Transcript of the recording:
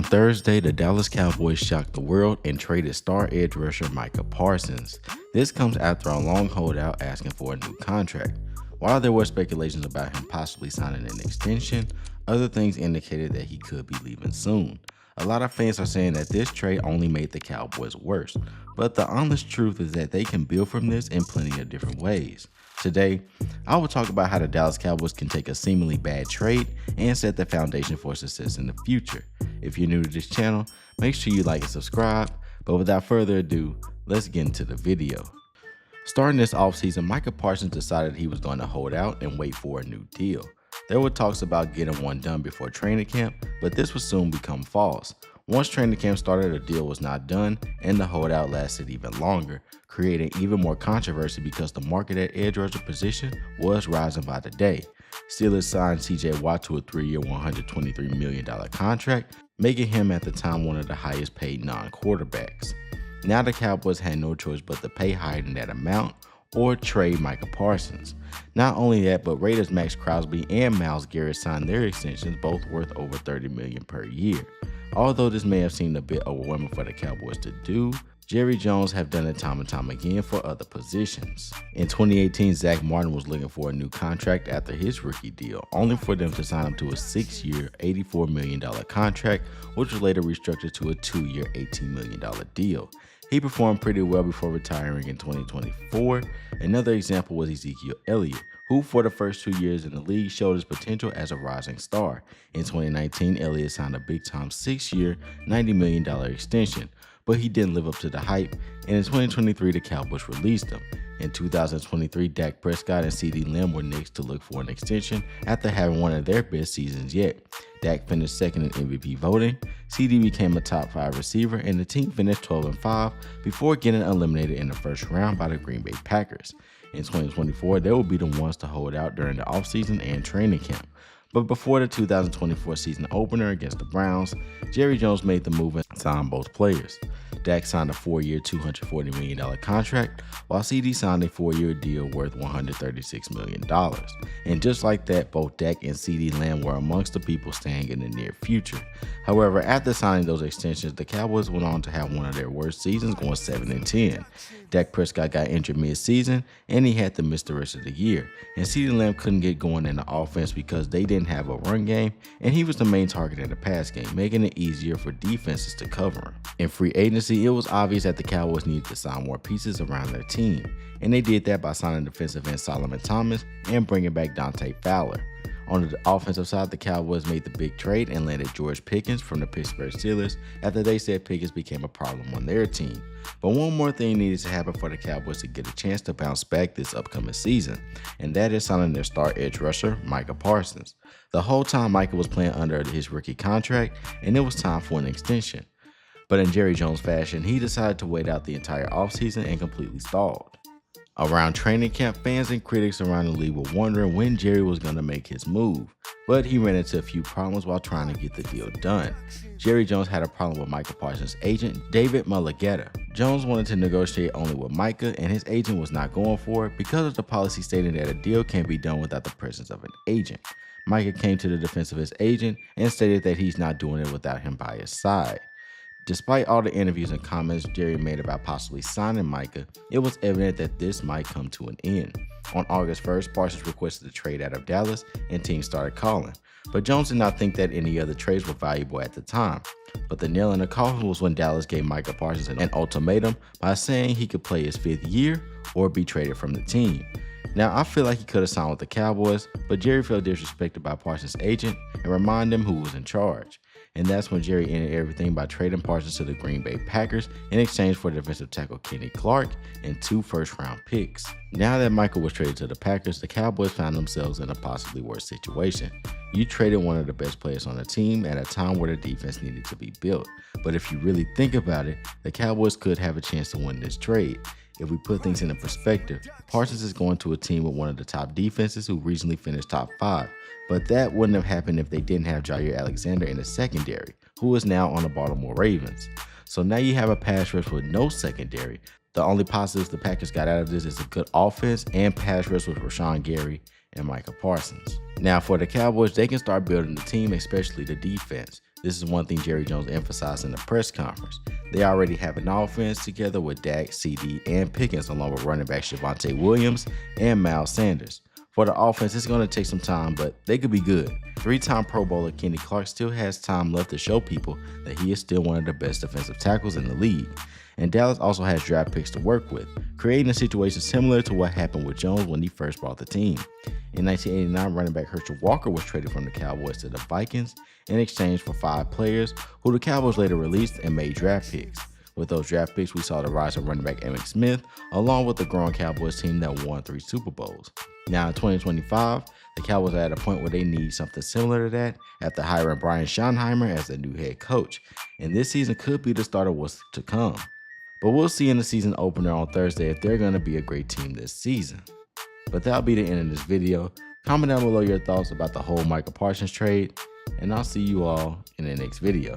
Thursday, the Dallas Cowboys shocked the world and traded star edge rusher Micah Parsons. This comes after a long holdout asking for a new contract. While there were speculations about him possibly signing an extension, other things indicated that he could be leaving soon. A lot of fans are saying that this trade only made the Cowboys worse, but the honest truth is that they can build from this in plenty of different ways. Today, I will talk about how the Dallas Cowboys can take a seemingly bad trade and set the foundation for success in the future. If you're new to this channel, make sure you like and subscribe, but without further ado, let's get into the video. Starting this offseason, Micah Parsons decided he was going to hold out and wait for a new deal. There were talks about getting one done before training camp, but this would soon become false. Once training camp started, a deal was not done, and the holdout lasted even longer, creating even more controversy because the market at edge rusher position was rising by the day. Steelers signed TJ Watt to a 3-year, $123 million contract, making him at the time one of the highest paid non-quarterbacks. Now the Cowboys had no choice but to pay higher than that amount or trade Micah Parsons. Not only that, but Raiders Max Crosby and Myles Garrett signed their extensions, both worth over $30 million per year. Although this may have seemed a bit overwhelming for the Cowboys to do, Jerry Jones have done it time and time again for other positions. In 2018, Zach Martin was looking for a new contract after his rookie deal, only for them to sign him to a 6-year, $84 million contract, which was later restructured to a 2-year, $18 million deal. He performed pretty well before retiring in 2024. Another example was Ezekiel Elliott, who for the first 2 years in the league showed his potential as a rising star. In 2019, Elliott signed a big-time 6-year, $90 million extension, but he didn't live up to the hype, and in 2023, the Cowboys released him. In 2023, Dak Prescott and CeeDee Lamb were next to look for an extension after having one of their best seasons yet. Dak finished second in MVP voting, CeeDee became a top 5 receiver, and the team finished 12-5 before getting eliminated in the first round by the Green Bay Packers. In 2024, they will be the ones to hold out during the offseason and training camp. But before the 2024 season opener against the Browns, Jerry Jones made the move and signed both players. Dak signed a 4-year, $240 million contract, while CeeDee signed a 4-year deal worth $136 million. And just like that, both Dak and CeeDee Lamb were amongst the people staying in the near future. However, after signing those extensions, the Cowboys went on to have one of their worst seasons, going 7-10. Dak Prescott got injured mid-season, and he had to miss the rest of the year. And CeeDee Lamb couldn't get going in the offense because they didn't have a run game, and he was the main target in the pass game, making it easier for defenses to cover him. In free agency, it was obvious that the Cowboys needed to sign more pieces around their team, and they did that by signing defensive end Solomon Thomas and bringing back Dante Fowler. On the offensive side, the Cowboys made the big trade and landed George Pickens from the Pittsburgh Steelers after they said Pickens became a problem on their team. But one more thing needed to happen for the Cowboys to get a chance to bounce back this upcoming season, and that is signing their star edge rusher, Micah Parsons. The whole time Micah was playing under his rookie contract, and it was time for an extension. But in Jerry Jones fashion, he decided to wait out the entire offseason and completely stalled. Around training camp, fans and critics around the league were wondering when Jerry was going to make his move, but he ran into a few problems while trying to get the deal done. Jerry Jones had a problem with Micah Parsons' agent, David Mulligetta. Jones wanted to negotiate only with Micah, and his agent was not going for it because of the policy stating that a deal can't be done without the presence of an agent. Micah came to the defense of his agent and stated that he's not doing it without him by his side. Despite all the interviews and comments Jerry made about possibly signing Micah, it was evident that this might come to an end. On August 1st, Parsons requested a trade out of Dallas, and teams started calling. But Jones did not think that any other trades were valuable at the time. But the nail in the coffin was when Dallas gave Micah Parsons an ultimatum by saying he could play his 5th year or be traded from the team. Now, I feel like he could have signed with the Cowboys, but Jerry felt disrespected by Parsons' agent and reminded him who was in charge. And that's when Jerry ended everything by trading Parsons to the Green Bay Packers in exchange for defensive tackle Kenny Clark and 2 first-round picks. Now that Michael was traded to the Packers, the Cowboys found themselves in a possibly worse situation. You traded one of the best players on the team at a time where the defense needed to be built. But if you really think about it, the Cowboys could have a chance to win this trade. If we put things into perspective, Parsons is going to a team with one of the top defenses who recently finished top 5. But that wouldn't have happened if they didn't have Jair Alexander in the secondary, who is now on the Baltimore Ravens. So now you have a pass rush with no secondary. The only positives the Packers got out of this is a good offense and pass rush with Rashawn Gary and Micah Parsons. Now for the Cowboys, they can start building the team, especially the defense. This is one thing Jerry Jones emphasized in the press conference. They already have an offense together with Dak, CD, and Pickens, along with running back Javonte Williams and Miles Sanders. For the offense, it's going to take some time, but they could be good. Three-time Pro Bowler Kenny Clark still has time left to show people that he is still one of the best defensive tackles in the league. And Dallas also has draft picks to work with, creating a situation similar to what happened with Jones when he first bought the team. In 1989, running back Herschel Walker was traded from the Cowboys to the Vikings in exchange for 5 players, who the Cowboys later released and made draft picks. With those draft picks, we saw the rise of running back Emmitt Smith, along with the growing Cowboys team that won 3 Super Bowls. Now in 2025, the Cowboys are at a point where they need something similar to that after hiring Brian Schottenheimer as their new head coach, and this season could be the start of what's to come. But we'll see in the season opener on Thursday if they're going to be a great team this season. But that'll be the end of this video. Comment down below your thoughts about the whole Micah Parsons trade, and I'll see you all in the next video.